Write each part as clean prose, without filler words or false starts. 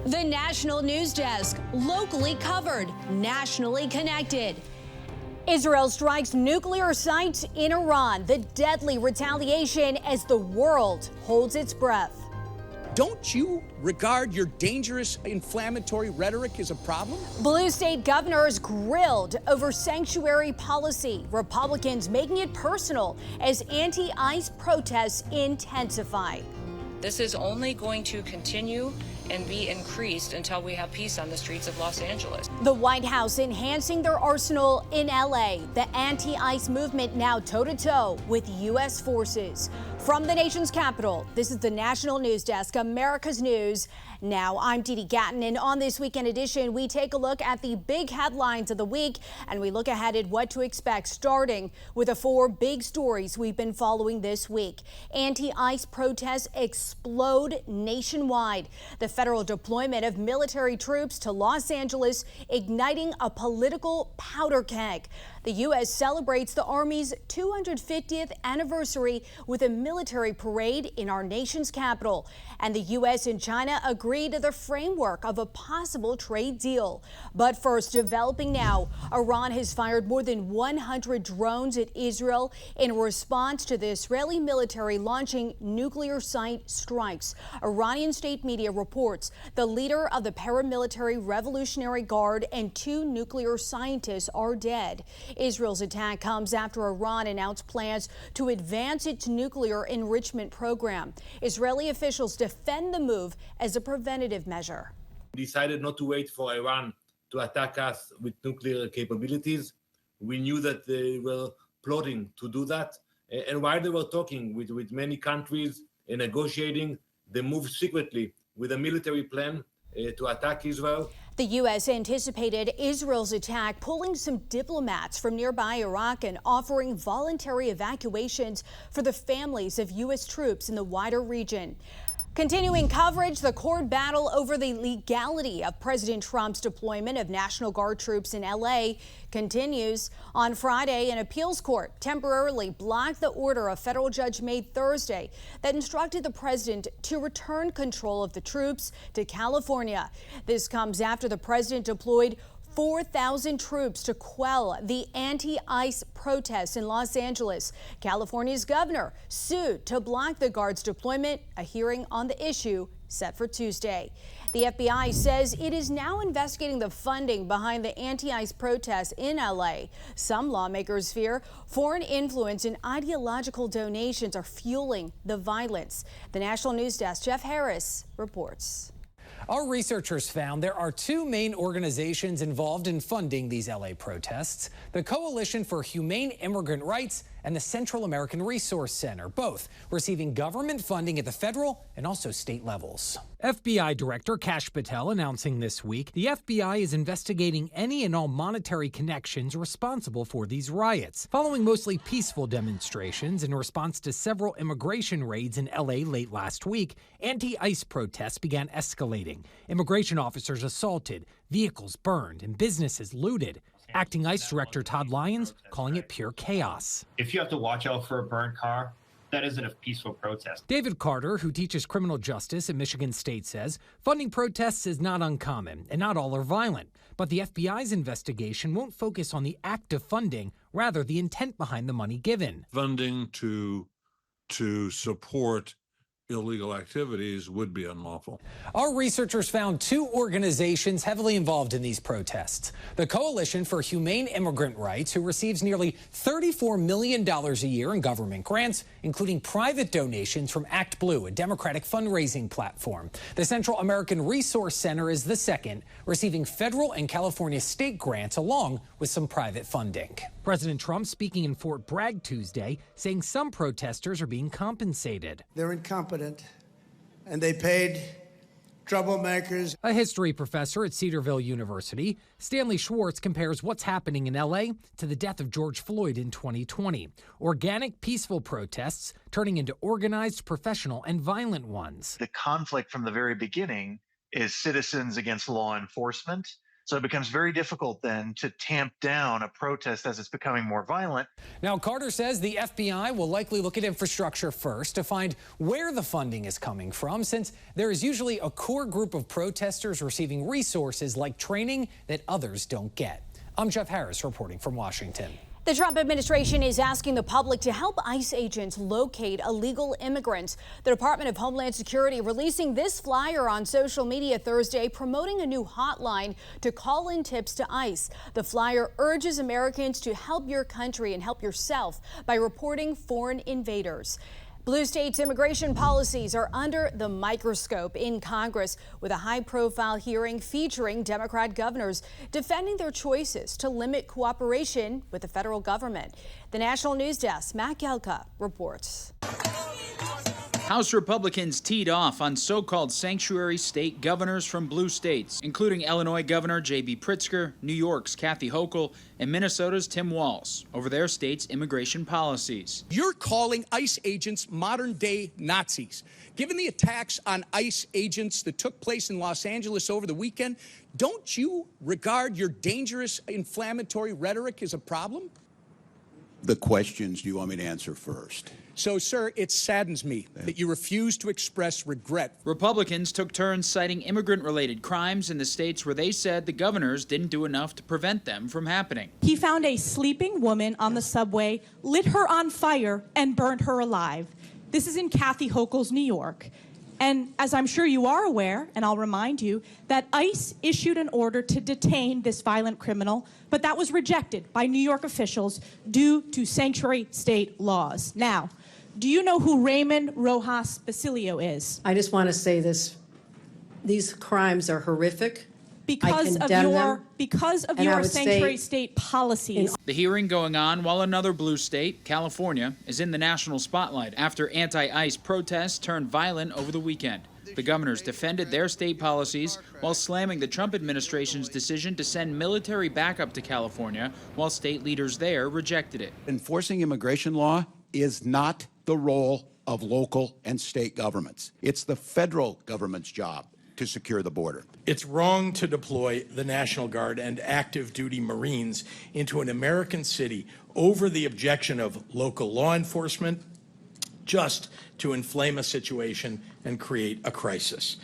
The National News Desk, locally covered, nationally connected. Israel strikes nuclear sites in Iran, the deadly retaliation as the world holds its breath. Don't you regard your dangerous inflammatory rhetoric as a problem? Blue state governors grilled over sanctuary policy. Republicans making it personal as anti-ICE protests intensify. This is only going to continue and be increased until we have peace on the streets of Los Angeles. The White House enhancing their arsenal in LA. The anti-ICE movement now toe-to-toe with U.S. forces. From the nation's capital, this is the National News Desk, America's News. Now, I'm Dee Dee Gatton, and on this weekend edition, we take a look at the big headlines of the week, and we look ahead at what to expect, starting with the 4 big stories we've been following this week. Anti-ICE protests explode nationwide. The federal deployment of military troops to Los Angeles, igniting a political powder keg. The U.S. celebrates the Army's 250th anniversary with a military parade in our nation's capital. And the U.S. and China agree to the framework of a possible trade deal. But first, developing now, Iran has fired more than 100 drones at Israel in response to the Israeli military launching nuclear site strikes. Iranian state media reports the leader of the paramilitary Revolutionary Guard and 2 nuclear scientists are dead. Israel's attack comes after Iran announced plans to advance its nuclear enrichment program. Israeli officials defend the move as a preventative measure. We decided not to wait for Iran to attack us with nuclear capabilities. We knew that they were plotting to do that. And while they were talking with many countries and negotiating, they moved secretly with a military plan to attack Israel. The U.S. anticipated Israel's attack, pulling some diplomats from nearby Iraq and offering voluntary evacuations for the families of U.S. troops in the wider region. Continuing coverage, the court battle over the legality of President Trump's deployment of National Guard troops in L.A. continues. On Friday, an appeals court temporarily blocked the order a federal judge made Thursday that instructed the president to return control of the troops to California. This comes after the president deployed 4,000 troops to quell the anti-ICE protests in Los Angeles. California's governor sued to block the Guard's deployment, a hearing on the issue set for Tuesday. The FBI says it is now investigating the funding behind the anti-ICE protests in LA. Some lawmakers fear foreign influence and ideological donations are fueling the violence. The National News Desk, Jeff Harris, reports. Our researchers found there are 2 main organizations involved in funding these LA protests: the Coalition for Humane Immigrant Rights and the Central American Resource Center, both receiving government funding at the federal and also state levels. FBI Director Kash Patel announcing this week the FBI is investigating any and all monetary connections responsible for these riots, following mostly peaceful demonstrations in response to several immigration raids in LA late last week. Anti-ICE protests began escalating. Immigration officers assaulted, vehicles burned, and businesses looted. Acting ICE Director Todd Lyons calling it pure chaos. If you have to watch out for a burnt car, that isn't a peaceful protest. David Carter, who teaches criminal justice at Michigan State, says funding protests is not uncommon and not all are violent. But the FBI's investigation won't focus on the act of funding, rather the intent behind the money given. Funding to support illegal activities would be unlawful. Our researchers found 2 organizations heavily involved in these protests. The Coalition for Humane Immigrant Rights, who receives nearly $34 million a year in government grants, including private donations from Act Blue, a Democratic fundraising platform. The Central American Resource Center is the second, receiving federal and California state grants along with some private funding. President Trump speaking in Fort Bragg Tuesday, saying some protesters are being compensated. They're incompetent, and they paid troublemakers. A history professor at Cedarville University, Stanley Schwartz, compares what's happening in L.A. to the death of George Floyd in 2020. Organic, peaceful protests turning into organized, professional, and violent ones. The conflict from the very beginning is citizens against law enforcement. So it becomes very difficult then to tamp down a protest as it's becoming more violent. Now, Carter says the FBI will likely look at infrastructure first to find where the funding is coming from, since there is usually a core group of protesters receiving resources like training that others don't get. I'm Jeff Harris reporting from Washington. The Trump administration is asking the public to help ICE agents locate illegal immigrants. The Department of Homeland Security releasing this flyer on social media Thursday promoting a new hotline to call in tips to ICE. The flyer urges Americans to help your country and help yourself by reporting foreign invaders. Blue states' immigration policies are under the microscope in Congress with a high-profile hearing featuring Democrat governors defending their choices to limit cooperation with the federal government. The National News Desk, Matt Gelka, reports. House Republicans teed off on so-called sanctuary state governors from blue states, including Illinois Governor J.B. Pritzker, New York's Kathy Hochul, and Minnesota's Tim Walz over their state's immigration policies. You're calling ICE agents modern-day Nazis. Given the attacks on ICE agents that took place in Los Angeles over the weekend, don't you regard your dangerous, inflammatory rhetoric as a problem? The questions do you want me to answer first? So, sir, it saddens me that you refuse to express regret. Republicans took turns citing immigrant-related crimes in the states where they said the governors didn't do enough to prevent them from happening. He found a sleeping woman on the subway, lit her on fire, and burned her alive. This is in Kathy Hochul's New York. And as I'm sure you are aware, and I'll remind you, that ICE issued an order to detain this violent criminal, but that was rejected by New York officials due to sanctuary state laws. Now, do you know who Raymond Rojas Basilio is? I just want to say this. These crimes are horrific. Because of your sanctuary state policies. The hearing going on while another blue state, California, is in the national spotlight after anti-ICE protests turned violent over the weekend. The governors defended their state policies while slamming the Trump administration's decision to send military backup to California, while state leaders there rejected it. Enforcing immigration law is not the role of local and state governments. It's the federal government's job to secure the border. It's wrong to deploy the National Guard and active duty Marines into an American city over the objection of local law enforcement just to inflame a situation and create a crisis.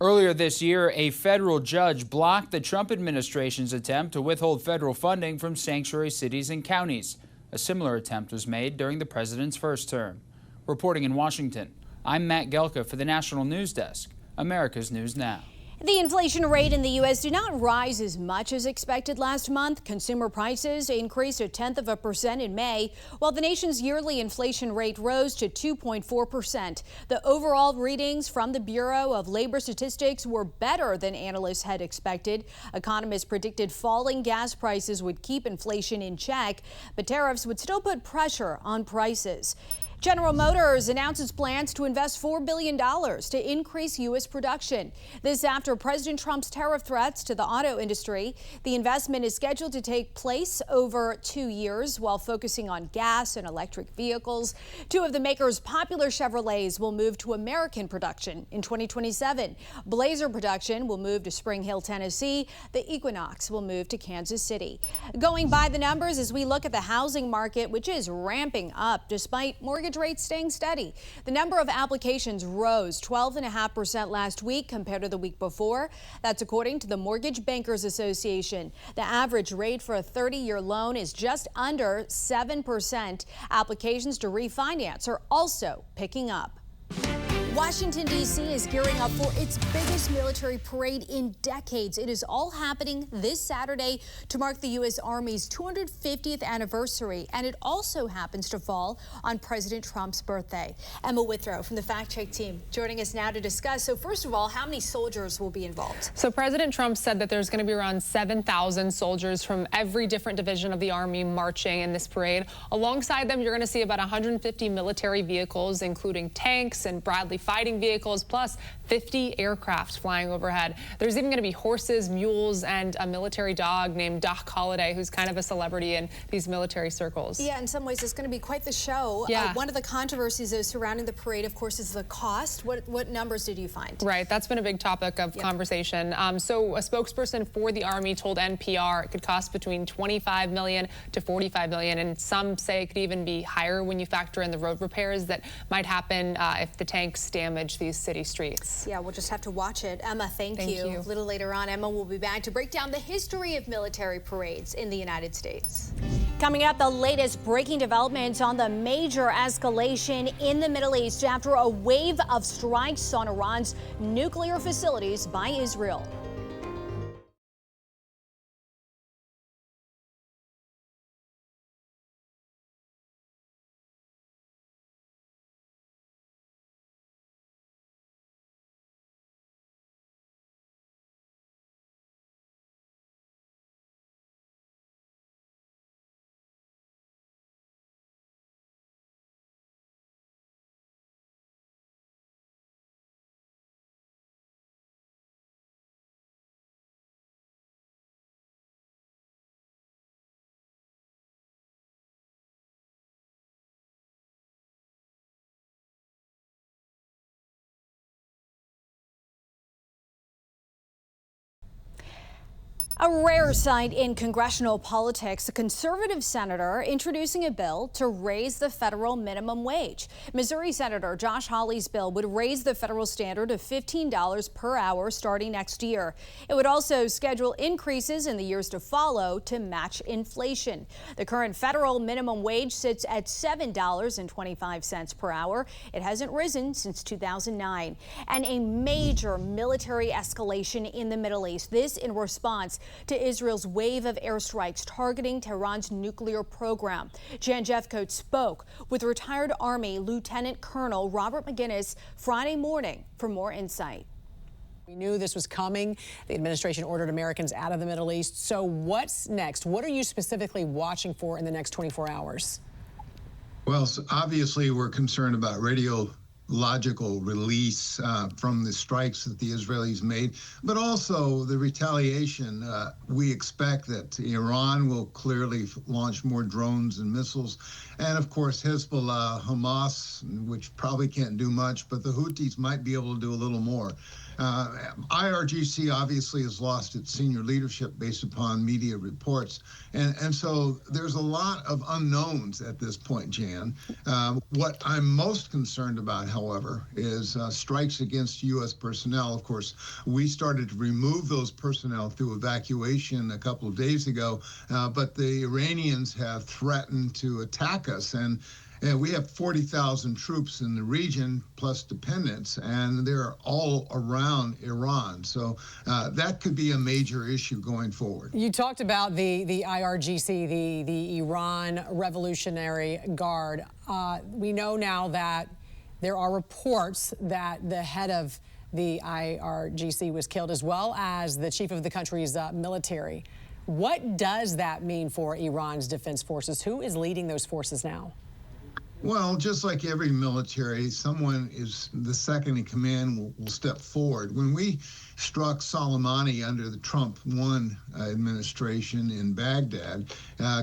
Earlier this year, a federal judge blocked the Trump administration's attempt to withhold federal funding from sanctuary cities and counties. A similar attempt was made during the president's first term. Reporting in Washington, I'm Matt Gelka for the National News Desk, America's News Now. The inflation rate in the U.S. did not rise as much as expected last month. Consumer prices increased 0.1% in May, while the nation's yearly inflation rate rose to 2.4%. The overall readings from the Bureau of Labor Statistics were better than analysts had expected. Economists predicted falling gas prices would keep inflation in check, but tariffs would still put pressure on prices. General Motors announces plans to invest $4 billion to increase U.S. production. This after President Trump's tariff threats to the auto industry. The investment is scheduled to take place over 2 years while focusing on gas and electric vehicles. Two of the maker's popular Chevrolets will move to American production in 2027. Blazer production will move to Spring Hill, Tennessee. The Equinox will move to Kansas City. Going by the numbers as we look at the housing market, which is ramping up despite mortgage rates staying steady. The number of applications rose 12.5% last week compared to the week before. That's according to the Mortgage Bankers Association. The average rate for a 30-year loan is just under 7%. Applications to refinance are also picking up. Washington, D.C. is gearing up for its biggest military parade in decades. It is all happening this Saturday to mark the U.S. Army's 250th anniversary, and it also happens to fall on President Trump's birthday. Emma Withrow from the Fact Check team joining us now to discuss. So first of all, how many soldiers will be involved? So President Trump said that there's going to be around 7,000 soldiers from every different division of the Army marching in this parade. Alongside them, you're going to see about 150 military vehicles, including tanks and Bradley fighting vehicles, plus 50 aircraft flying overhead. There's even going to be horses, mules, and a military dog named Doc Holliday, who's kind of a celebrity in these military circles. Yeah, in some ways, it's going to be quite the show. Yeah. One of the controversies, though, surrounding the parade, of course, is the cost. What numbers did you find? Right, that's been a big topic of conversation. So a spokesperson for the Army told NPR it could cost between $25 million to $45 million, and some say it could even be higher when you factor in the road repairs that might happen if the tanks damage these city streets. Yeah, we'll just have to watch it. Emma, thank you. A little later on, Emma will be back to break down the history of military parades in the United States. Coming up, the latest breaking developments on the major escalation in the Middle East after a wave of strikes on Iran's nuclear facilities by Israel. A rare sight in congressional politics, a conservative senator introducing a bill to raise the federal minimum wage. Missouri Senator Josh Hawley's bill would raise the federal standard to $15 per hour starting next year. It would also schedule increases in the years to follow to match inflation. The current federal minimum wage sits at $7.25 per hour. It hasn't risen since 2009. And a major military escalation in the Middle East. This in response to Israel's wave of airstrikes targeting Tehran's nuclear program. Jan Jeffcoat spoke with retired Army Lieutenant Colonel Robert McGinnis Friday morning for more insight. We knew this was coming. The administration ordered Americans out of the Middle East. So what's next? What are you specifically watching for in the next 24 hours? Well, obviously, we're concerned about radiological release from the strikes that the Israelis made, but also the retaliation. We expect that Iran will clearly launch more drones and missiles. And of course, Hezbollah, Hamas, which probably can't do much, but the Houthis might be able to do a little more. IRGC obviously has lost its senior leadership based upon media reports. And so there's a lot of unknowns at this point, Jan. What I'm most concerned about, however, is strikes against U.S. personnel. Of course, we started to remove those personnel through evacuation a couple of days ago, but the Iranians have threatened to attack us. And we have 40,000 troops in the region, plus dependents, and they're all around Iran. So that could be a major issue going forward. You talked about the IRGC, the Iran Revolutionary Guard. We know now that there are reports that the head of the IRGC was killed, as well as the chief of the country's military. What does that mean for Iran's defense forces? Who is leading those forces now? Well, just like every military, someone is the second in command will step forward. When we struck Soleimani under the Trump 1 administration in Baghdad,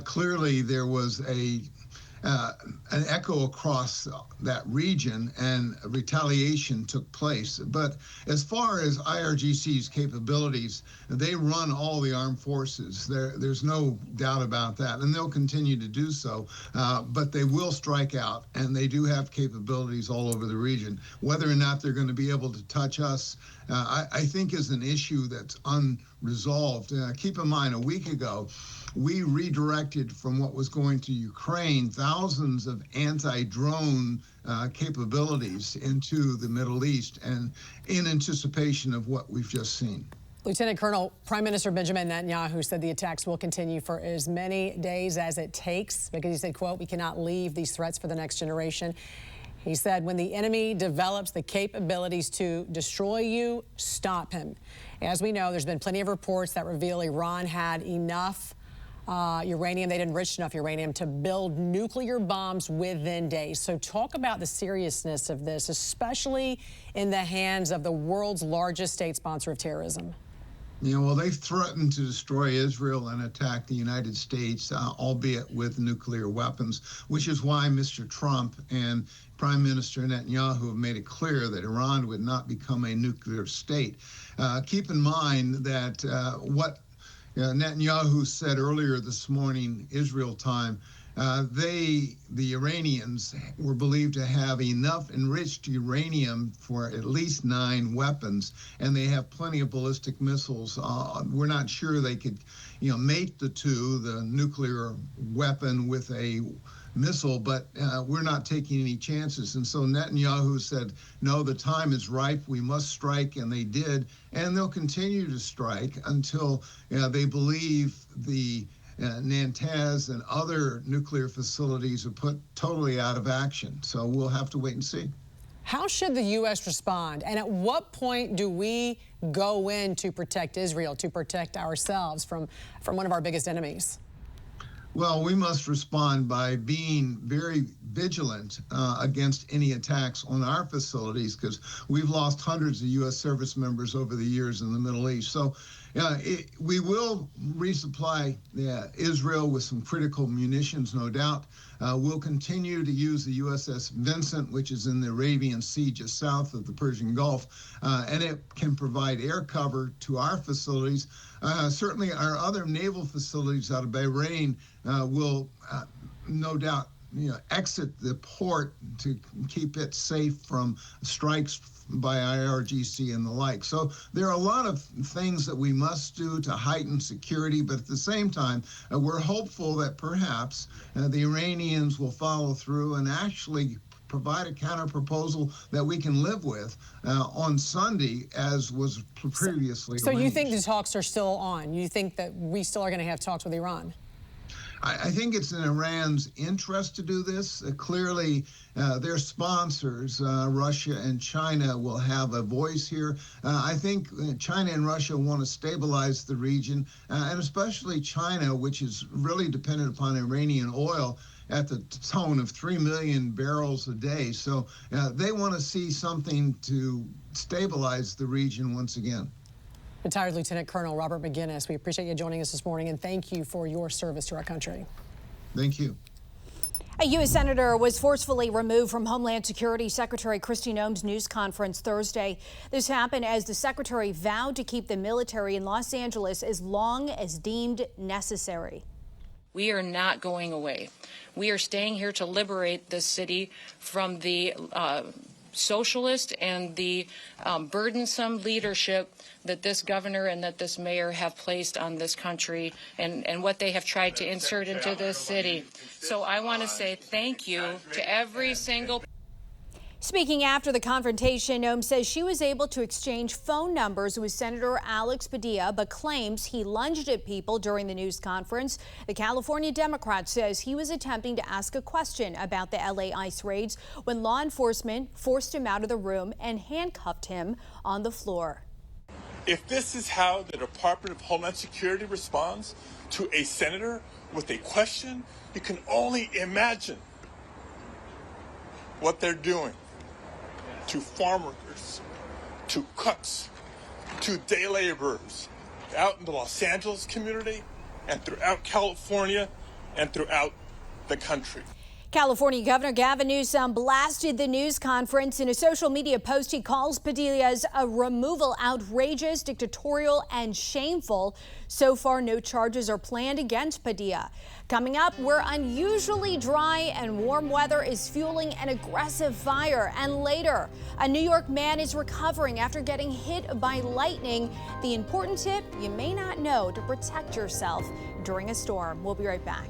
clearly there was an echo across that region, and retaliation took place. But as far as IRGC's capabilities, they run all the armed forces. There's no doubt about that, and they'll continue to do so. But they will strike out, and they do have capabilities all over the region. Whether or not they're going to be able to touch us, I think is an issue that's unresolved. Keep in mind, a week ago, we redirected from what was going to Ukraine thousands of anti-drone capabilities into the Middle East, and in anticipation of what we've just seen. Lieutenant Colonel, Prime Minister Benjamin Netanyahu said the attacks will continue for as many days as it takes, because he said, quote, "We cannot leave these threats for the next generation." He said, when the enemy develops the capabilities to destroy you, stop him. As we know, there's been plenty of reports that reveal Iran had enough uranium. They'd enriched enough uranium to build nuclear bombs within days. So talk about the seriousness of this, especially in the hands of the world's largest state sponsor of terrorism. You know, well, they've threatened to destroy Israel and attack the United States, albeit with nuclear weapons, which is why Mr. Trump and Prime Minister Netanyahu have made it clear that Iran would not become a nuclear state. Keep in mind that what Netanyahu said earlier this morning, Israel time, the Iranians were believed to have enough enriched uranium for at least 9 weapons, and they have plenty of ballistic missiles. We're not sure they could, mate the two, the nuclear weapon with a missile, but we're not taking any chances. And so Netanyahu said, no, the time is ripe. We must strike, and they did, and they'll continue to strike until they believe the Natanz and other nuclear facilities are put totally out of action. So we'll have to wait and see. How should the U.S. respond? And at what point do we go in to protect Israel, to protect ourselves from one of our biggest enemies? Well, we must respond by being very vigilant against any attacks on our facilities, because we've lost hundreds of U.S. service members over the years in the Middle East. So we will resupply Israel with some critical munitions, no doubt. We'll continue to use the USS Vincent, which is in the Arabian Sea just south of the Persian Gulf, and it can provide air cover to our facilities. Certainly our other naval facilities out of Bahrain will no doubt exit the port to keep it safe from strikes by IRGC and the like. So there are a lot of things that we must do to heighten security, but at the same time, we're hopeful that perhaps the Iranians will follow through and actually provide a counter-proposal that we can live with on Sunday, as was previously So arranged. You think the talks are still on? You think that we still are going to have talks with Iran? I think it's in Iran's interest to do this. Clearly, their sponsors, Russia and China, will have a voice here. I think China and Russia want to stabilize the region, and especially China, which is really dependent upon Iranian oil at the tone of 3 million barrels a day. So they want to see something to stabilize the region once again. Retired Lieutenant Colonel Robert McGinnis, we appreciate you joining us this morning, and thank you for your service to our country. Thank you. A U.S. Senator was forcefully removed from Homeland Security Secretary Kristi Noem's news conference Thursday. This happened as the secretary vowed to keep the military in Los Angeles as long as deemed necessary. We are not going away. We are staying here to liberate this city from the socialist and the burdensome leadership that this governor and that this mayor have placed on this country and what they have tried to insert into this city. So I want to say thank you to every single. Speaking after the confrontation, Noem says she was able to exchange phone numbers with Senator Alex Padilla, but claims he lunged at people during the news conference. The California Democrat says he was attempting to ask a question about the LA ICE raids when law enforcement forced him out of the room and handcuffed him on the floor. If this is how the Department of Homeland Security responds to a senator with a question, you can only imagine what they're doing to farm workers, to cooks, to day laborers out in the Los Angeles community and throughout California and throughout the country. California Governor Gavin Newsom blasted the news conference. In a social media post, he calls Padilla's removal outrageous, dictatorial, and shameful. So far, no charges are planned against Padilla. Coming up, where unusually dry and warm weather is fueling an aggressive fire. And later, a New York man is recovering after getting hit by lightning. The important tip you may not know to protect yourself during a storm. We'll be right back.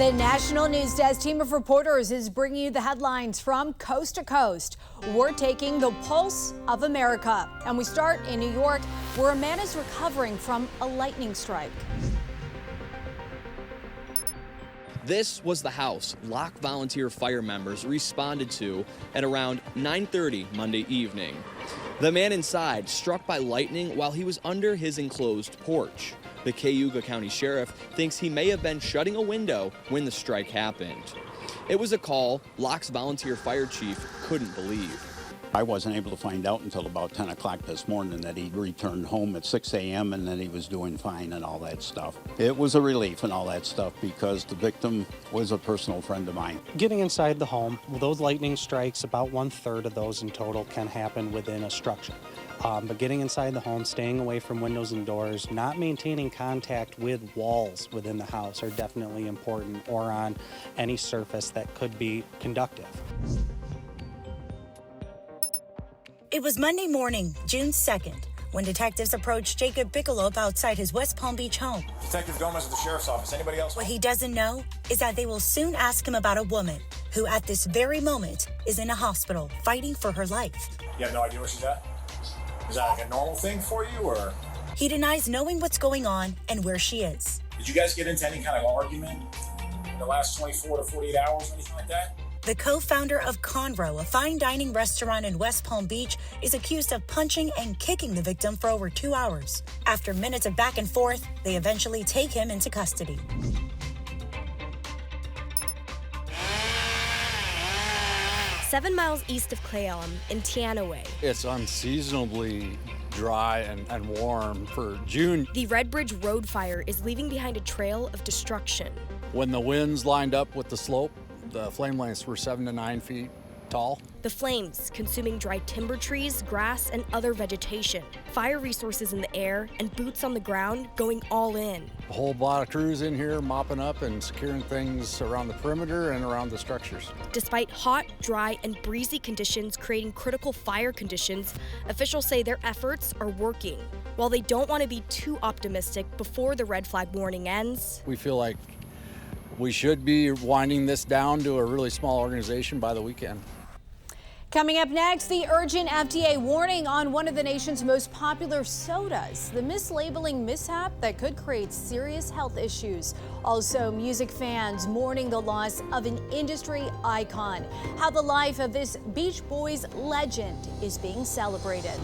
The National News Desk team of reporters is bringing you the headlines from coast to coast. We're taking the pulse of America. And we start in New York, where a man is recovering from a lightning strike. This was the house Lock volunteer fire members responded to at around 9:30 Monday evening. The man inside struck by lightning while he was under his enclosed porch. The Cayuga County Sheriff thinks he may have been shutting a window when the strike happened. It was a call Lock's volunteer fire chief couldn't believe. I wasn't able to find out until about 10 o'clock this morning that he returned home at 6 a.m. and that he was doing fine and all that stuff. It was a relief and all that stuff because the victim was a personal friend of mine. Getting inside the home, those lightning strikes, about 1/3 of those in total can happen within a structure. But getting inside the home, staying away from windows and doors, not maintaining contact with walls within the house are definitely important, or on any surface that could be conductive. It was Monday morning, June 2nd, when detectives approached Jacob Bigelow outside his West Palm Beach home. Detective Gomez at the Sheriff's Office. Anybody else? What he doesn't know is that they will soon ask him about a woman who at this very moment is in a hospital fighting for her life. You have no idea where she's at? Is that like a normal thing for you, or? He denies knowing what's going on and where she is. Did you guys get into any kind of argument in the last 24 to 48 hours or anything like that? The co-founder of Conroe, a fine dining restaurant in West Palm Beach, is accused of punching and kicking the victim for over 2 hours. After minutes of back and forth, they eventually take him into custody. Seven miles east of Clay Elm in Teanaway. It's unseasonably dry and warm for June. The Red Bridge Road fire is leaving behind a trail of destruction. When the winds lined up with the slope, the flame lengths were 7 to 9 feet tall. The flames consuming dry timber trees, grass, and other vegetation. Fire resources in the air and boots on the ground going all in. A whole lot of crews in here mopping up and securing things around the perimeter and around the structures. Despite hot, dry, and breezy conditions creating critical fire conditions, officials say their efforts are working. While they don't want to be too optimistic before the red flag warning ends, we feel like we should be winding this down to a really small organization by the weekend. Coming up next, the urgent FDA warning on one of the nation's most popular sodas, the mislabeling mishap that could create serious health issues. Also, music fans mourning the loss of an industry icon. How the life of this Beach Boys legend is being celebrated.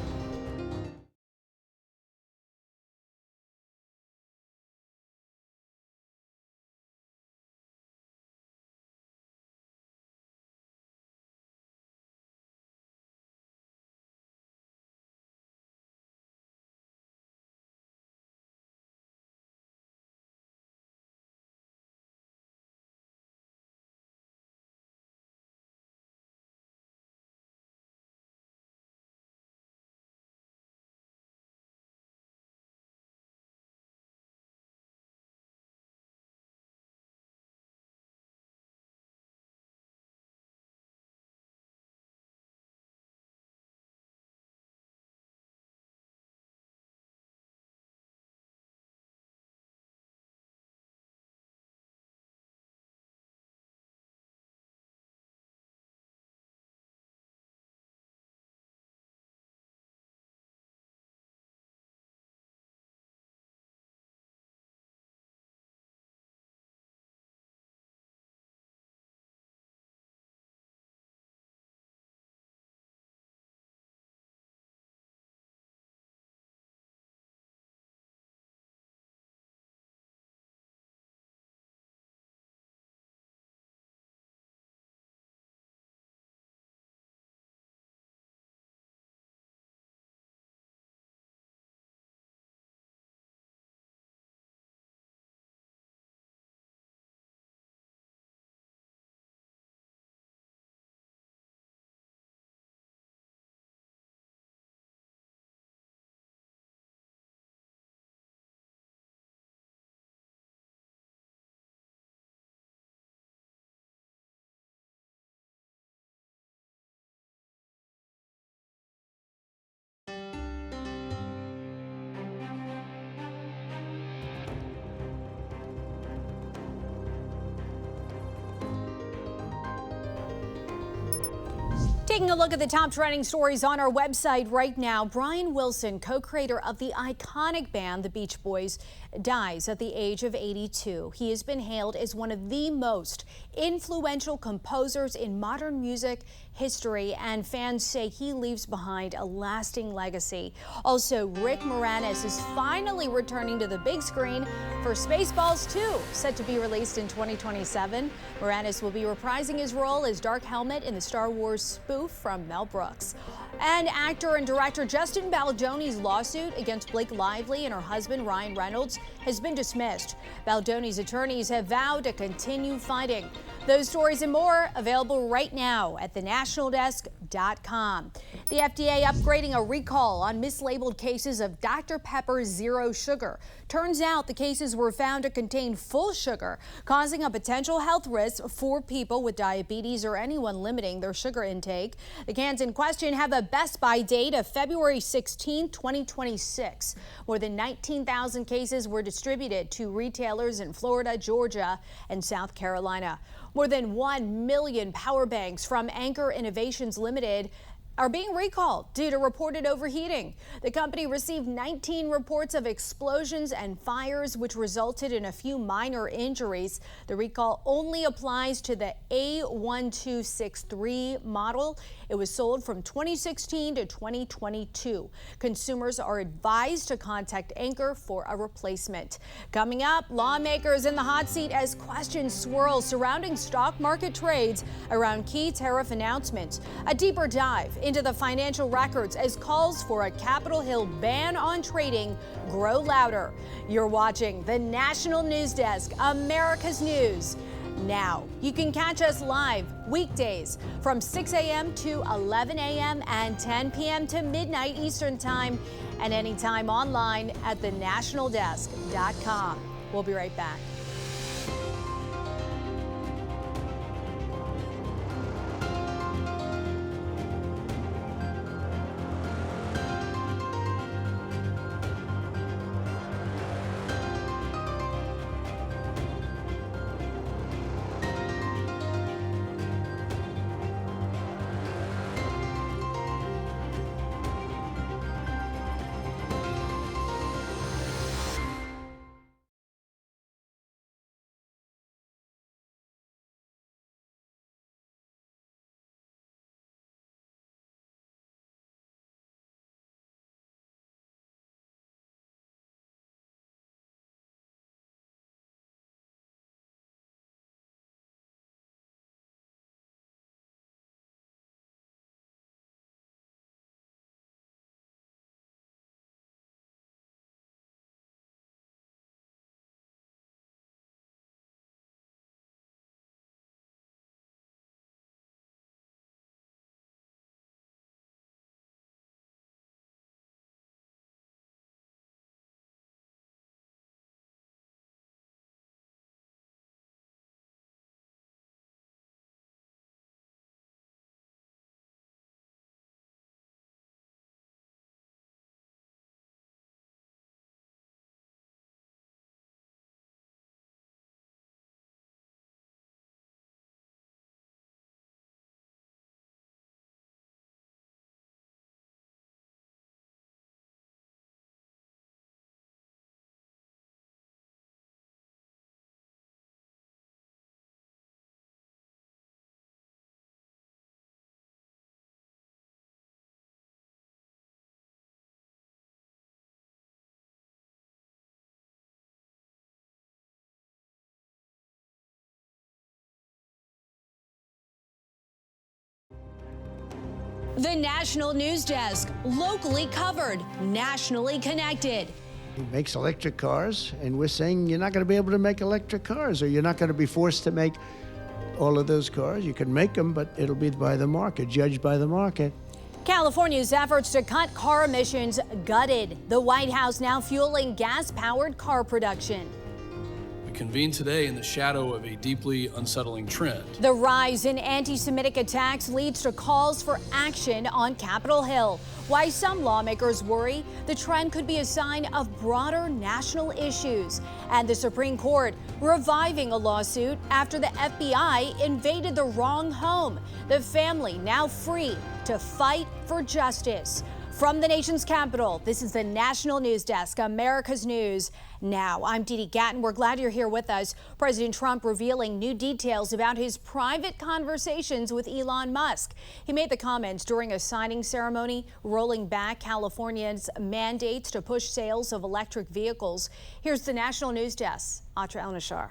Taking a look at the top trending stories on our website right now. Brian Wilson, co-creator of the iconic band The Beach Boys, dies at the age of 82. He has been hailed as one of the most influential composers in modern music history, and fans say he leaves behind a lasting legacy. Also, Rick Moranis is finally returning to the big screen for Spaceballs 2, set to be released in 2027. Moranis will be reprising his role as Dark Helmet in the Star Wars spoof from Mel Brooks. And actor and director Justin Baldoni's lawsuit against Blake Lively and her husband Ryan Reynolds has been dismissed. Baldoni's attorneys have vowed to continue fighting. Those stories and more available right now at thenationaldesk.com. The FDA upgrading a recall on mislabeled cases of Dr. Pepper Zero Sugar. Turns out the cases were found to contain full sugar, causing a potential health risk for people with diabetes or anyone limiting their sugar intake. The cans in question have a Best Buy date of February 16, 2026. More than 19,000 cases were distributed to retailers in Florida, Georgia, and South Carolina. More than 1 million power banks from Anchor Innovations Limited are being recalled due to reported overheating. The company received 19 reports of explosions and fires, which resulted in a few minor injuries. The recall only applies to the A1263 model. It was sold from 2016 to 2022. Consumers are advised to contact Anchor for a replacement. Coming up, lawmakers in the hot seat as questions swirl surrounding stock market trades around key tariff announcements. A deeper dive into the financial records as calls for a Capitol Hill ban on trading grow louder. You're watching the National News Desk, America's News Now. You can catch us live weekdays from 6 a.m. to 11 a.m. and 10 p.m. to midnight Eastern Time, and anytime online at thenationaldesk.com. We'll be right back. The National News Desk, locally covered, nationally connected. He makes electric cars, and we're saying you're not going to be able to make electric cars, or you're not going to be forced to make all of those cars. You can make them, but it'll be by the market, judged by the market. California's efforts to cut car emissions gutted. The White House now fueling gas-powered car production. The convene today in the shadow of a deeply unsettling trend. The rise in anti-Semitic attacks leads to calls for action on Capitol Hill. Why some lawmakers worry the trend could be a sign of broader national issues. And the Supreme Court reviving a lawsuit after the FBI invaded the wrong home. The family now free to fight for justice. From the nation's capital, this is the National News Desk, America's News Now. I'm Dee Dee Gatton. We're glad you're here with us. President Trump revealing new details about his private conversations with Elon Musk. He made the comments during a signing ceremony, rolling back California's mandates to push sales of electric vehicles. Here's the National News Desk, Atra El-Nashar.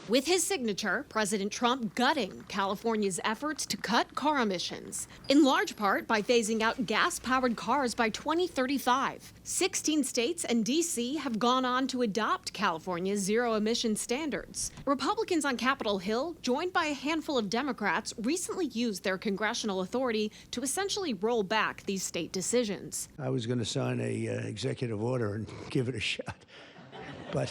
With his signature, President Trump gutting California's efforts to cut car emissions, in large part by phasing out gas-powered cars by 2035. 16 states and D.C. have gone on to adopt California's zero-emission standards. Republicans on Capitol Hill, joined by a handful of Democrats, recently used their congressional authority to essentially roll back these state decisions. I was going to sign a executive order and give it a shot, but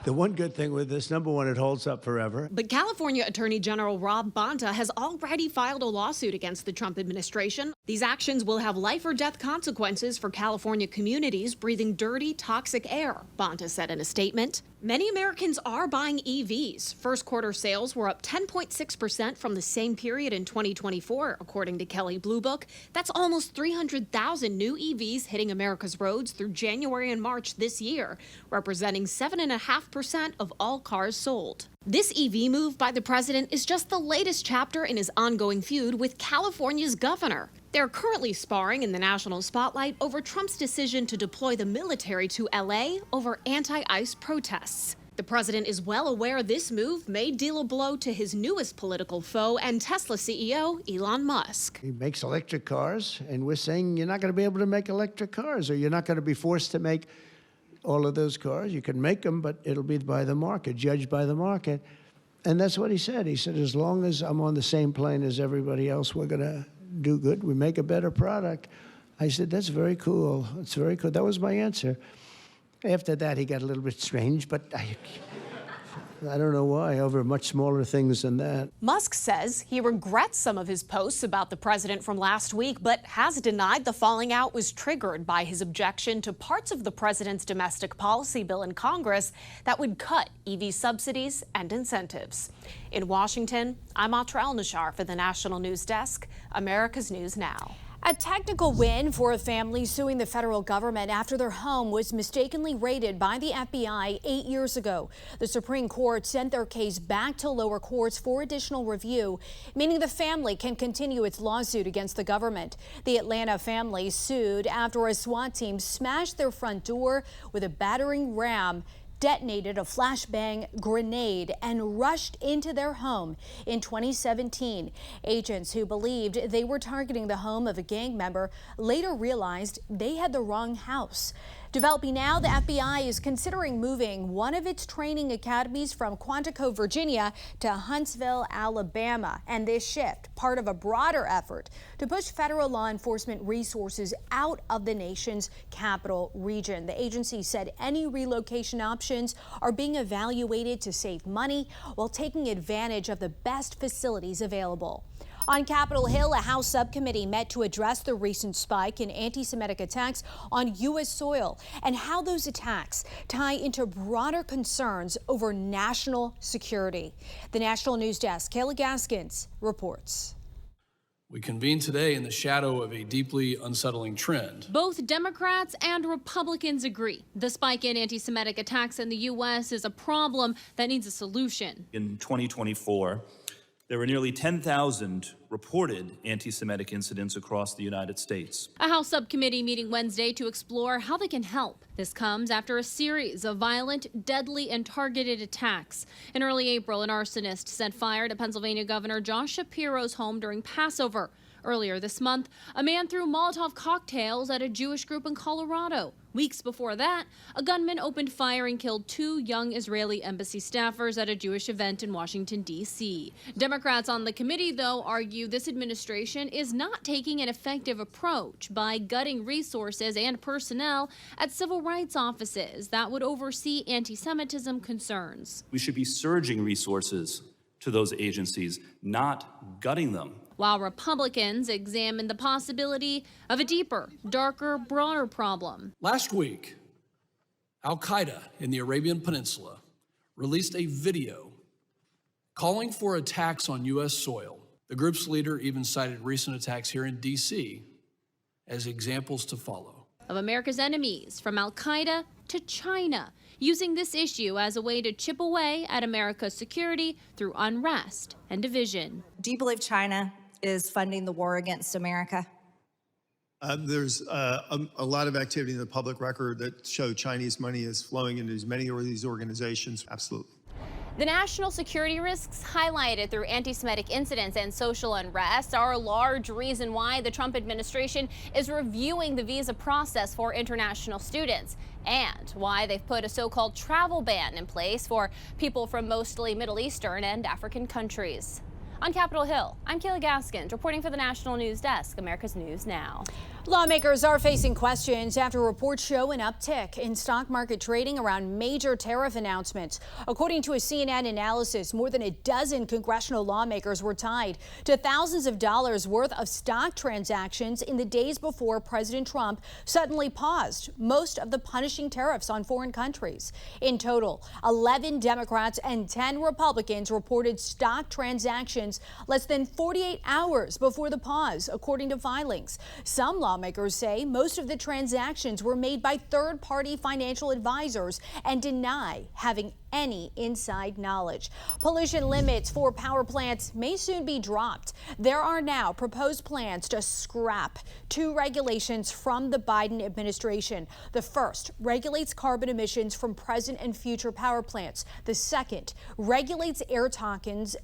the one good thing with this, number one, it holds up forever. But California Attorney General Rob Bonta has already filed a lawsuit against the Trump administration. These actions will have life or death consequences for California communities breathing dirty, toxic air, Bonta said in a statement. Many Americans are buying EVs. First quarter sales were up 10.6% from the same period in 2024, according to Kelley Blue Book. That's almost 300,000 new EVs hitting America's roads through January and March this year, representing 7.5% of all cars sold. This EV move by the president is just the latest chapter in his ongoing feud with California's governor. They're currently sparring in the national spotlight over Trump's decision to deploy the military to LA over anti-ICE protests. The president is well aware this move may deal a blow to his newest political foe and Tesla CEO, Elon Musk. He makes electric cars, and we're saying you're not going to be able to make electric cars, or you're not going to be forced to make all of those cars. You can make them, but it'll be by the market, judged by the market. And that's what he said. He said, as long as I'm on the same plane as everybody else, we're going to do good. We make a better product. I said, that's very cool. It's very cool. That was my answer. After that, he got a little bit strange, but I don't know why, over much smaller things than that. Musk says he regrets some of his posts about the president from last week, but has denied the falling out was triggered by his objection to parts of the president's domestic policy bill in Congress that would cut EV subsidies and incentives. In Washington, I'm Atra El-Nashar for the National News Desk, America's News Now. A technical win for a family suing the federal government after their home was mistakenly raided by the FBI 8 years ago. The Supreme Court sent their case back to lower courts for additional review, meaning the family can continue its lawsuit against the government. The Atlanta family sued after a SWAT team smashed their front door with a battering ram, detonated a flashbang grenade, and rushed into their home in 2017. Agents who believed they were targeting the home of a gang member later realized they had the wrong house. Developing now, the FBI is considering moving one of its training academies from Quantico, Virginia to Huntsville, Alabama. And this shift, part of a broader effort to push federal law enforcement resources out of the nation's capital region. The agency said any relocation options are being evaluated to save money while taking advantage of the best facilities available. On Capitol Hill, a House subcommittee met to address the recent spike in anti-Semitic attacks on U.S. soil and how those attacks tie into broader concerns over national security. The National News Desk, Kayla Gaskins reports. We convene today in the shadow of a deeply unsettling trend. Both Democrats and Republicans agree the spike in anti-Semitic attacks in the U.S. is a problem that needs a solution. In 2024, there were nearly 10,000 reported anti-Semitic incidents across the United States. A House subcommittee meeting Wednesday to explore how they can help. This comes after a series of violent, deadly, and targeted attacks. In early April, an arsonist set fire to Pennsylvania Governor Josh Shapiro's home during Passover. Earlier this month, a man threw Molotov cocktails at a Jewish group in Colorado. Weeks before that, a gunman opened fire and killed 2 young Israeli embassy staffers at a Jewish event in Washington, D.C. Democrats on the committee, though, argue this administration is not taking an effective approach by gutting resources and personnel at civil rights offices that would oversee anti-Semitism concerns. We should be surging resources to those agencies, not gutting them. While Republicans examine the possibility of a deeper, darker, broader problem. Last week, Al-Qaeda in the Arabian Peninsula released a video calling for attacks on U.S. soil. The group's leader even cited recent attacks here in D.C. as examples to follow. Of America's enemies, from Al-Qaeda to China, using this issue as a way to chip away at America's security through unrest and division. Do you believe China is funding the war against America? There's a lot of activity in the public record that show Chinese money is flowing into many of these organizations. Absolutely. The national security risks highlighted through anti-Semitic incidents and social unrest are a large reason why the Trump administration is reviewing the visa process for international students, and why they've put a so-called travel ban in place for people from mostly Middle Eastern and African countries. On Capitol Hill, I'm Kayla Gaskins, reporting for the National News Desk, America's News Now. Lawmakers are facing questions after reports show an uptick in stock market trading around major tariff announcements. According to a CNN analysis, more than a dozen congressional lawmakers were tied to thousands of dollars worth of stock transactions in the days before President Trump suddenly paused most of the punishing tariffs on foreign countries. In total, 11 Democrats and 10 Republicans reported stock transactions less than 48 hours before the pause, according to filings. Some lawmakers say most of the transactions were made by third-party financial advisors and deny having any inside knowledge. Pollution limits for power plants may soon be dropped. There are now proposed plans to scrap 2 regulations from the Biden administration. The first regulates carbon emissions from present and future power plants. The second regulates air toxins,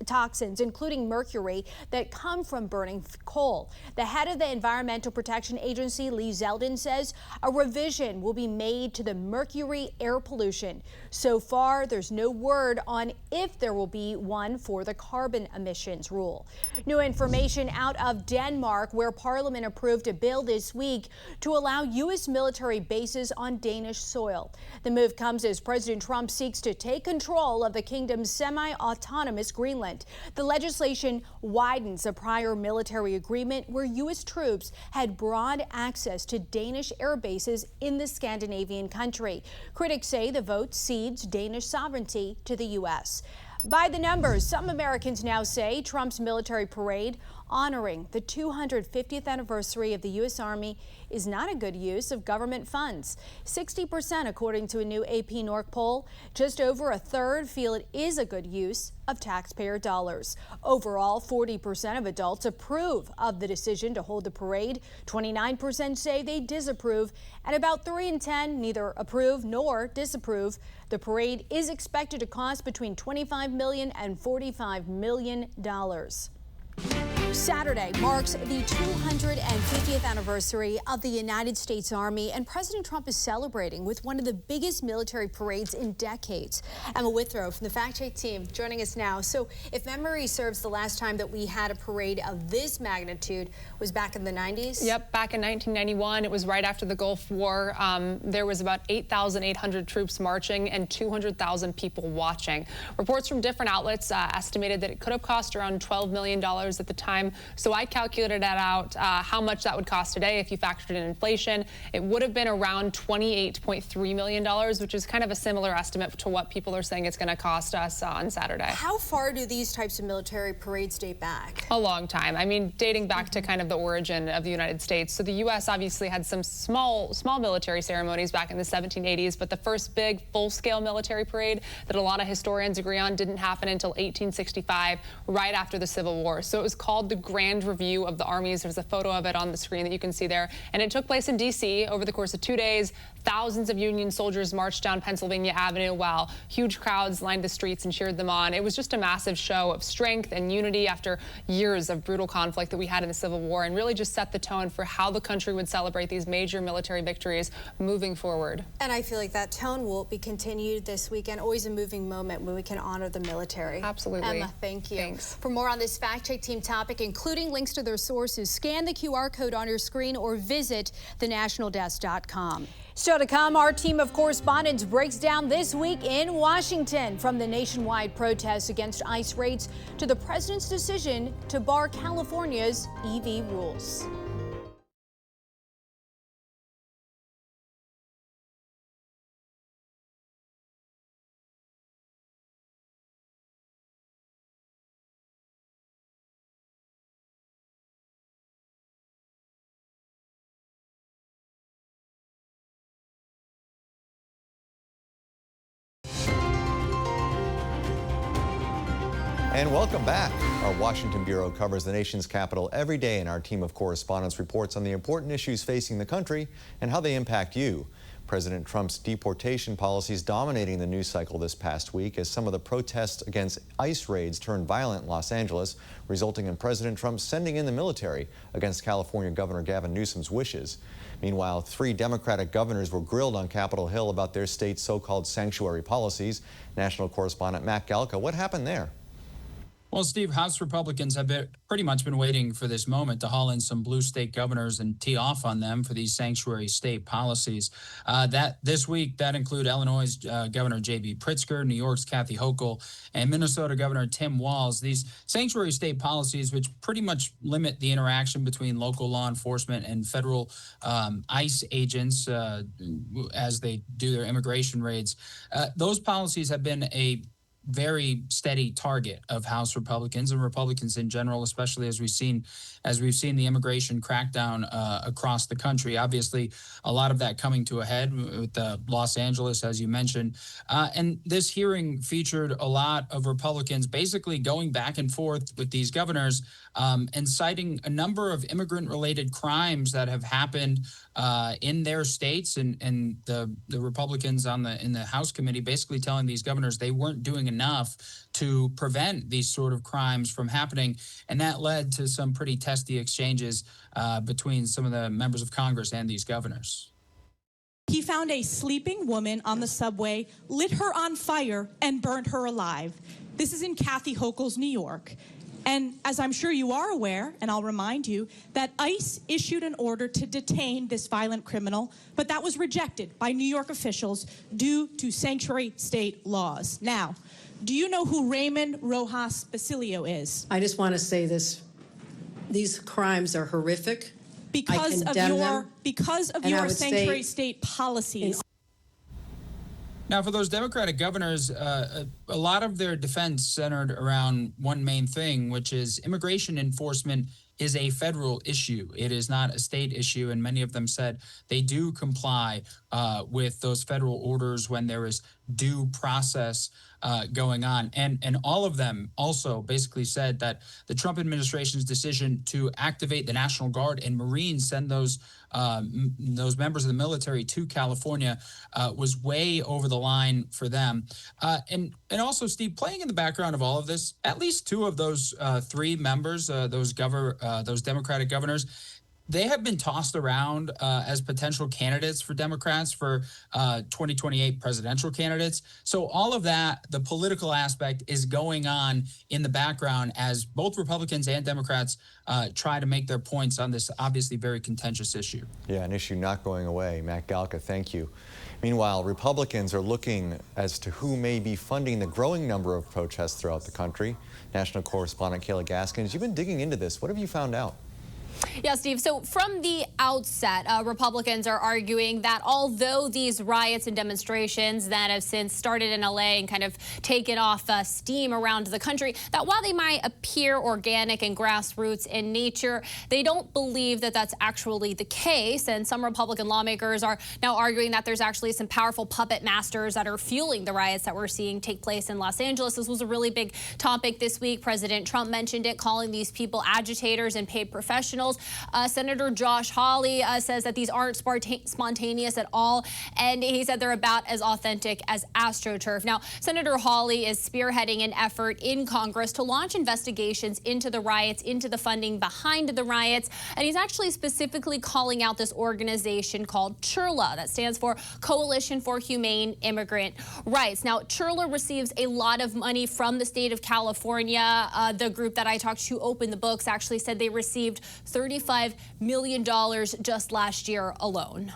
including mercury, that come from burning coal. The head of the Environmental Protection Agency, Lee Zeldin, says a revision will be made to the mercury air pollution. So far, there's no word on if there will be one for the carbon emissions rule. New information out of Denmark, where Parliament approved a bill this week to allow U.S. military bases on Danish soil. The move comes as President Trump seeks to take control of the kingdom's semi-autonomous Greenland. The legislation widens a prior military agreement where U.S. troops had broad access to Danish air bases in the Scandinavian country. Critics say the vote cedes Danish sovereignty to the U.S. By the numbers, some Americans now say Trump's military parade honoring the 250th anniversary of the U.S. Army is not a good use of government funds. 60%, according to a new AP Norc poll. Just over a third feel it is a good use of taxpayer dollars. Overall, 40% of adults approve of the decision to hold the parade. 29% say they disapprove, and about 3 in 10 neither approve nor disapprove. The parade is expected to cost between $25 million and $45 million. Saturday marks the 250th anniversary of the United States Army, and President Trump is celebrating with one of the biggest military parades in decades. Emma Withrow from the Fact Check team joining us now. So if memory serves, the last time that we had a parade of this magnitude was back in the 90s? Yep, back in 1991. It was right after the Gulf War. There was about 8,800 troops marching and 200,000 people watching. Reports from different outlets estimated that it could have cost around $12 million at the time. So I calculated that out, how much that would cost today if you factored in inflation. It would have been around $28.3 million, which is kind of a similar estimate to what people are saying it's going to cost us on Saturday. How far do these types of military parades date back? A long time. I mean, dating back to kind of the origin of the United States. So the U.S. obviously had some small military ceremonies back in the 1780s, but the first big full-scale military parade that a lot of historians agree on didn't happen until 1865, right after the Civil War. So it was called the Grand Review of the Armies. There's a photo of it on the screen that you can see there. And it took place in D.C. over the course of 2 days. Thousands of Union soldiers marched down Pennsylvania Avenue while huge crowds lined the streets and cheered them on. It was just a massive show of strength and unity after years of brutal conflict that we had in the Civil War, and really just set the tone for how the country would celebrate these major military victories moving forward. And I feel like that tone will be continued this weekend. Always a moving moment when we can honor the military. Absolutely. Emma, thank you. Thanks. For more on this fact check team topic, including links to their sources, scan the QR code on your screen or visit thenationaldesk.com. Still to come, our team of correspondents breaks down this week in Washington, from the nationwide protests against ICE raids to the president's decision to bar California's EV rules. And welcome back. Our Washington Bureau covers the nation's capital every day, and our team of correspondents reports on the important issues facing the country and how they impact you. President Trump's deportation policies dominating the news cycle this past week as some of the protests against ICE raids turned violent in Los Angeles, resulting in President Trump sending in the military against California Governor Gavin Newsom's wishes. Meanwhile, 3 Democratic governors were grilled on Capitol Hill about their state's so-called sanctuary policies. National correspondent Matt Galka, what happened there? Well, Steve, House Republicans have pretty much been waiting for this moment to haul in some blue state governors and tee off on them for these sanctuary state policies. This week, that include Illinois' Governor J.B. Pritzker, New York's Kathy Hochul, and Minnesota Governor Tim Walz. These sanctuary state policies, which pretty much limit the interaction between local law enforcement and federal ICE agents as they do their immigration raids, those policies have been a very steady target of House Republicans and Republicans in general, especially as we've seen the immigration crackdown across the country. Obviously, a lot of that coming to a head with Los Angeles, as you mentioned. And this hearing featured a lot of Republicans basically going back and forth with these governors and citing a number of immigrant-related crimes that have happened in their states, and the Republicans in the House committee basically telling these governors they weren't doing enough to prevent these sort of crimes from happening, and that led to some pretty testy exchanges between some of the members of Congress and these governors. He found a sleeping woman on the subway, lit her on fire, and burned her alive. This is in Kathy Hochul's New York. And as I'm sure you are aware, and I'll remind you, that ICE issued an order to detain this violent criminal, but that was rejected by New York officials due to sanctuary state laws. Now, do you know who Raymond Rojas Basilio is? I just want to say this. These crimes are horrific. Because of your sanctuary state policies. Now, for those Democratic governors, a lot of their defense centered around one main thing, which is immigration enforcement is a federal issue. It is not a state issue, and many of them said they do comply with those federal orders when there is due process going on. And all of them also basically said that the Trump administration's decision to activate the National Guard and Marines, send those members of the military to California was way over the line for them. And also, Steve, playing in the background of all of this, at least 2 of those 3 members, those Democratic governors, they have been tossed around as potential candidates for Democrats for 2028 presidential candidates. So all of that, the political aspect, is going on in the background as both Republicans and Democrats try to make their points on this obviously very contentious issue. Yeah, an issue not going away. Matt Galka, thank you. Meanwhile, Republicans are looking as to who may be funding the growing number of protests throughout the country. National correspondent Kayla Gaskins, you've been digging into this. What have you found out? Yeah, Steve. So from the outset, Republicans are arguing that although these riots and demonstrations that have since started in LA and kind of taken off steam around the country, that while they might appear organic and grassroots in nature, they don't believe that that's actually the case. And some Republican lawmakers are now arguing that there's actually some powerful puppet masters that are fueling the riots that we're seeing take place in Los Angeles. This was a really big topic this week. President Trump mentioned it, calling these people agitators and paid professionals. officials. Senator Josh Hawley says that these aren't spontaneous at all, and he said they're about as authentic as AstroTurf. Now, Senator Hawley is spearheading an effort in Congress to launch investigations into the riots, into the funding behind the riots, and he's actually specifically calling out this organization called CHIRLA, that stands for Coalition for Humane Immigrant Rights. Now, CHIRLA receives a lot of money from the state of California. The group that I talked to opened the books actually said they received $35 million just last year alone.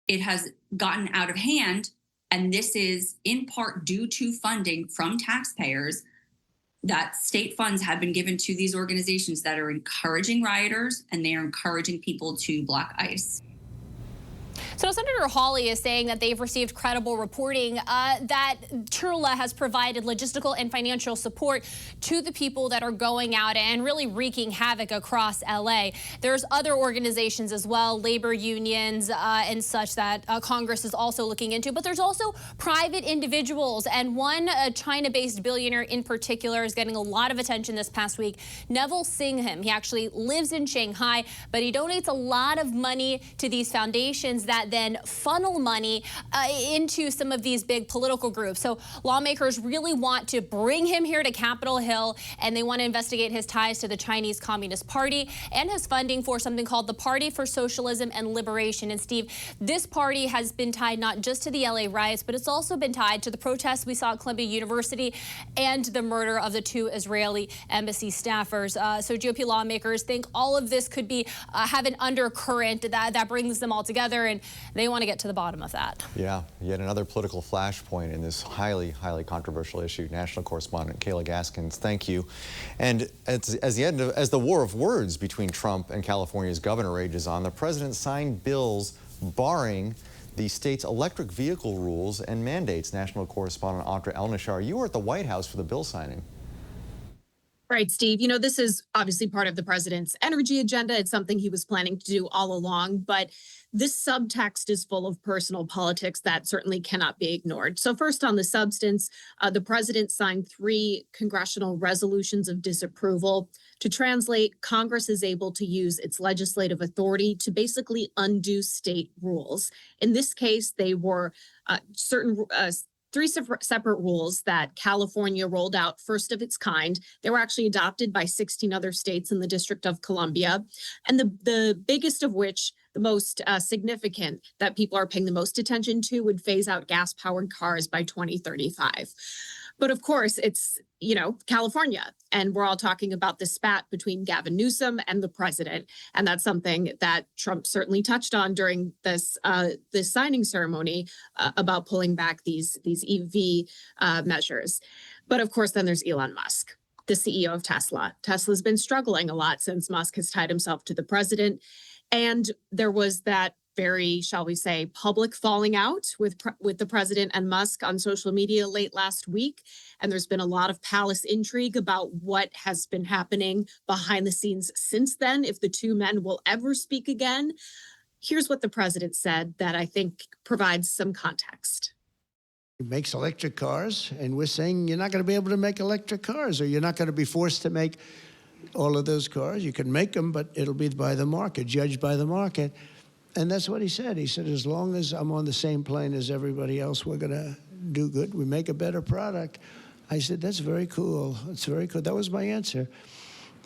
It has gotten out of hand, and this is in part due to funding from taxpayers. That state funds have been given to these organizations that are encouraging rioters, and they are encouraging people to block ICE. So Senator Hawley is saying that they've received credible reporting that CHIRLA has provided logistical and financial support to the people that are going out and really wreaking havoc across LA. There's other organizations as well, labor unions and such, that Congress is also looking into. But there's also private individuals, and one China-based billionaire in particular is getting a lot of attention this past week. Neville Singham. He actually lives in Shanghai, but he donates a lot of money to these foundations that then funnel money into some of these big political groups. So lawmakers really want to bring him here to Capitol Hill, and they want to investigate his ties to the Chinese Communist Party and his funding for something called the Party for Socialism and Liberation. And Steve, this party has been tied not just to the LA riots, but it's also been tied to the protests we saw at Columbia University and the murder of the 2 Israeli embassy staffers. So GOP lawmakers think all of this could be have an undercurrent that brings them all together, and they want to get to the bottom of that. Yeah, yet another political flashpoint in this highly, highly controversial issue. National correspondent Kayla Gaskins, thank you. And as the war of words between Trump and California's governor rages on, the president signed bills barring the state's electric vehicle rules and mandates. National correspondent Audra Elnishar, you were at the White House for the bill signing. Right, Steve. You know, this is obviously part of the president's energy agenda. It's something he was planning to do all along, but this subtext is full of personal politics that certainly cannot be ignored. So first, on the substance, the president signed 3 congressional resolutions of disapproval. To translate, Congress is able to use its legislative authority to basically undo state rules. In this case, they were certain 3 separate rules that California rolled out, first of its kind. They were actually adopted by 16 other states in the District of Columbia. And the biggest of which, the most significant that people are paying the most attention to, would phase out gas-powered cars by 2035. But of course, it's, you know, California, and we're all talking about the spat between Gavin Newsom and the president. And that's something that Trump certainly touched on during this signing ceremony about pulling back these EV measures. But of course, then there's Elon Musk, the CEO of Tesla. Tesla's been struggling a lot since Musk has tied himself to the president. And there was that very, shall we say, public falling out with the president and Musk on social media late last week. And there's been a lot of palace intrigue about what has been happening behind the scenes since then, if the 2 men will ever speak again. Here's what the president said that I think provides some context. He makes electric cars, and we're saying you're not going to be able to make electric cars, or you're not going to be forced to make all of those cars. You can make them, but it'll be by the market, judged by the market. And that's what he said. He said, as long as I'm on the same plane as everybody else, we're going to do good. We make a better product. I said, that's very cool. It's very cool. That was my answer.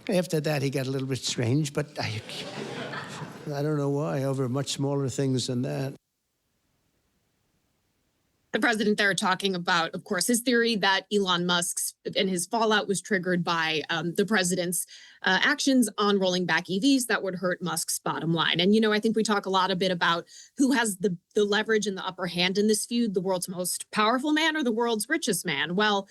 After that, he got a little bit strange, but I don't know why, over much smaller things than that. The president there talking about, of course, his theory that Elon Musk's and his fallout was triggered by the president's actions on rolling back EVs that would hurt Musk's bottom line. And, you know, I think we talk a bit about who has the leverage and the upper hand in this feud, the world's most powerful man or the world's richest man. Well,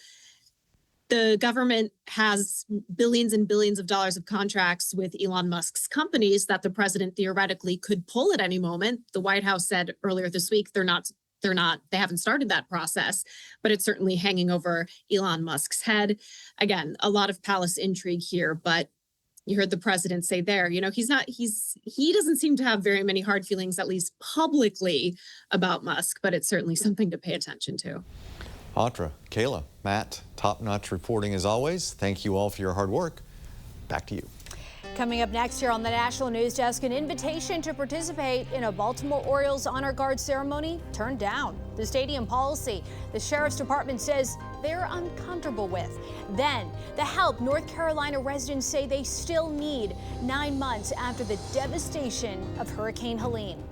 the government has billions and billions of dollars of contracts with Elon Musk's companies that the president theoretically could pull at any moment. The White House said earlier this week they haven't started that process, but it's certainly hanging over Elon Musk's head. Again, a lot of palace intrigue here, but you heard the president say there, you know, he doesn't seem to have very many hard feelings, at least publicly, about Musk, but it's certainly something to pay attention to. Audra, Kayla, Matt, top-notch reporting as always. Thank you all for your hard work. Back to you. Coming up next here on the National News Desk, an invitation to participate in a Baltimore Orioles Honor Guard ceremony turned down. The stadium policy the Sheriff's Department says they're uncomfortable with. Then, the help North Carolina residents say they still need 9 months after the devastation of Hurricane Helene.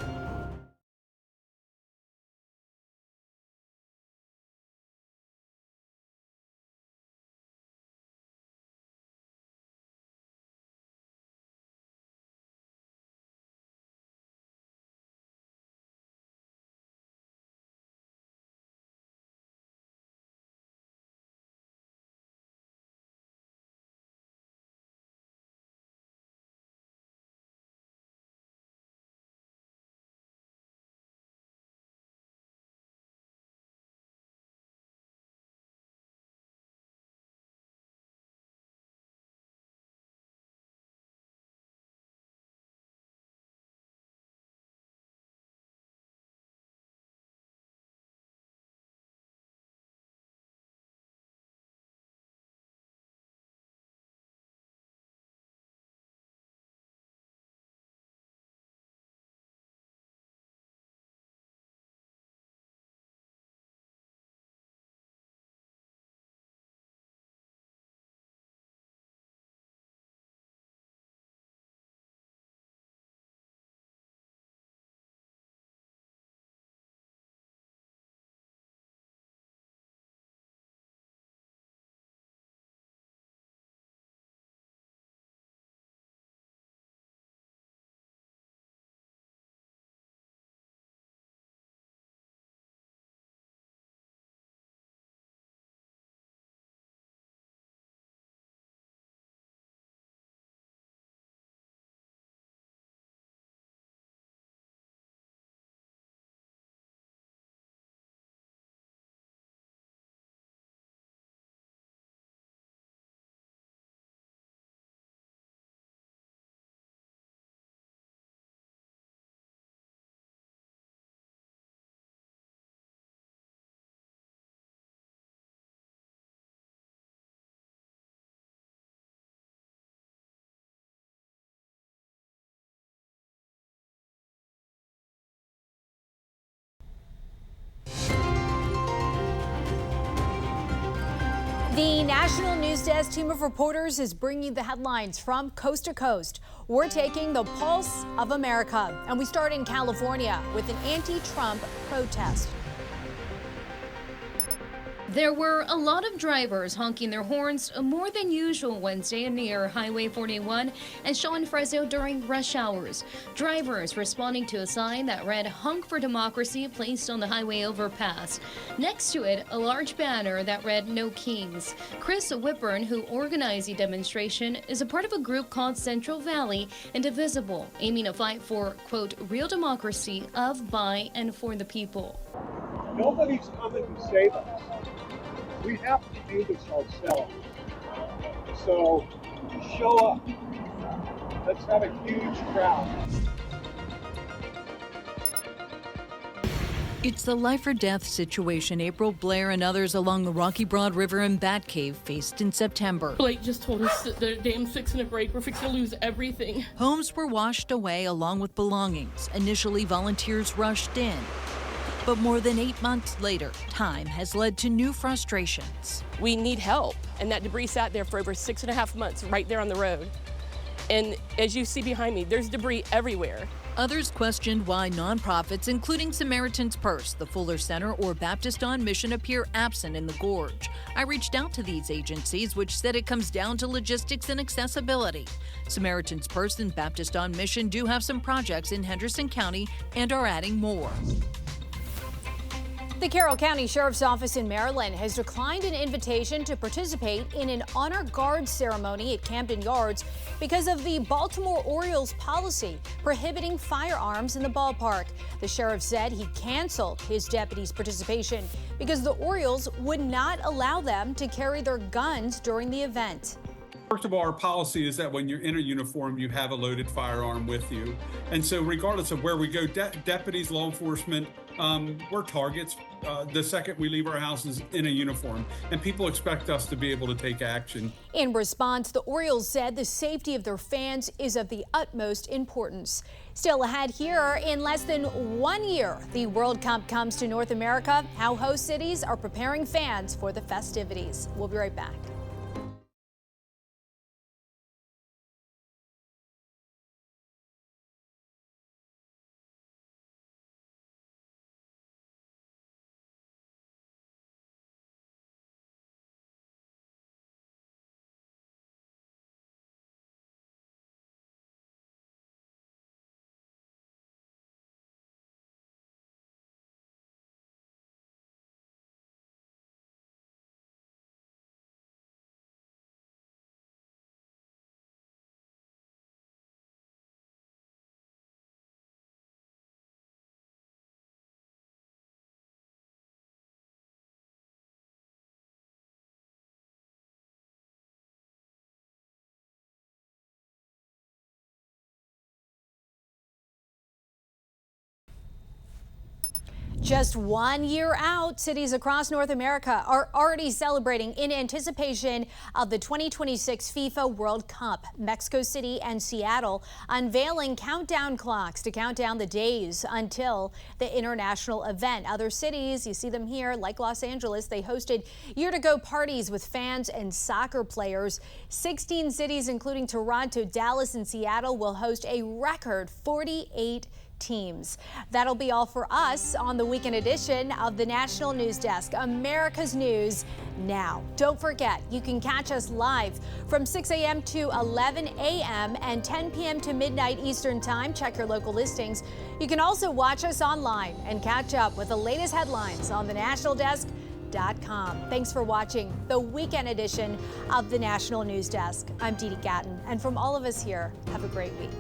The National News Desk team of reporters is bringing the headlines from coast to coast. We're taking the pulse of America, and we start in California with an anti-Trump protest. There were a lot of drivers honking their horns more than usual Wednesday near Highway 41 and Shaw and Fresno during rush hours. Drivers responding to a sign that read "Honk for Democracy" placed on the highway overpass. Next to it, a large banner that read "No Kings." Chris Whipburn, who organized the demonstration, is a part of a group called Central Valley Indivisible, aiming to fight for, quote, real democracy of, by, and for the people. Nobody's coming to save us. We have to do this ourselves. So show up. Let's have a huge crowd. It's the life or death situation April Blair and others along the Rocky Broad River in Bat Cave faced in September. Blake just told us that the dam's fixing to break. We're fixing to lose everything. Homes were washed away along with belongings. Initially, volunteers rushed in. But more than 8 months later, time has led to new frustrations. We need help, and that debris sat there for over 6.5 months right there on the road. And as you see behind me, there's debris everywhere. Others questioned why nonprofits, including Samaritan's Purse, the Fuller Center, or Baptist on Mission appear absent in the gorge. I reached out to these agencies, which said it comes down to logistics and accessibility. Samaritan's Purse and Baptist on Mission do have some projects in Henderson County and are adding more. The Carroll County Sheriff's Office in Maryland has declined an invitation to participate in an honor guard ceremony at Camden Yards because of the Baltimore Orioles policy prohibiting firearms in the ballpark. The sheriff said he canceled his deputies' participation because the Orioles would not allow them to carry their guns during the event. First of all, our policy is that when you're in a uniform, you have a loaded firearm with you. And so regardless of where we go, deputies, law enforcement, we're targets the second we leave our houses in a uniform, and people expect us to be able to take action. In response, the Orioles said the safety of their fans is of the utmost importance. Still ahead here, in less than 1 year, the World Cup comes to North America, how host cities are preparing fans for the festivities. We'll be right back. Just 1 year out, cities across North America are already celebrating in anticipation of the 2026 FIFA World Cup. Mexico City and Seattle unveiling countdown clocks to count down the days until the international event. Other cities, you see them here, like Los Angeles, they hosted year-to-go parties with fans and soccer players. 16 cities, including Toronto, Dallas, and Seattle, will host a record 48 teams. That'll be all for us on the weekend edition of the National News Desk, America's News Now. Don't forget, you can catch us live from 6 a.m. to 11 a.m. and 10 p.m. to midnight Eastern Time. Check your local listings. You can also watch us online and catch up with the latest headlines on thenationaldesk.com. Thanks for watching the weekend edition of the National News Desk. I'm Dee Dee Gatton, and from all of us here, have a great week.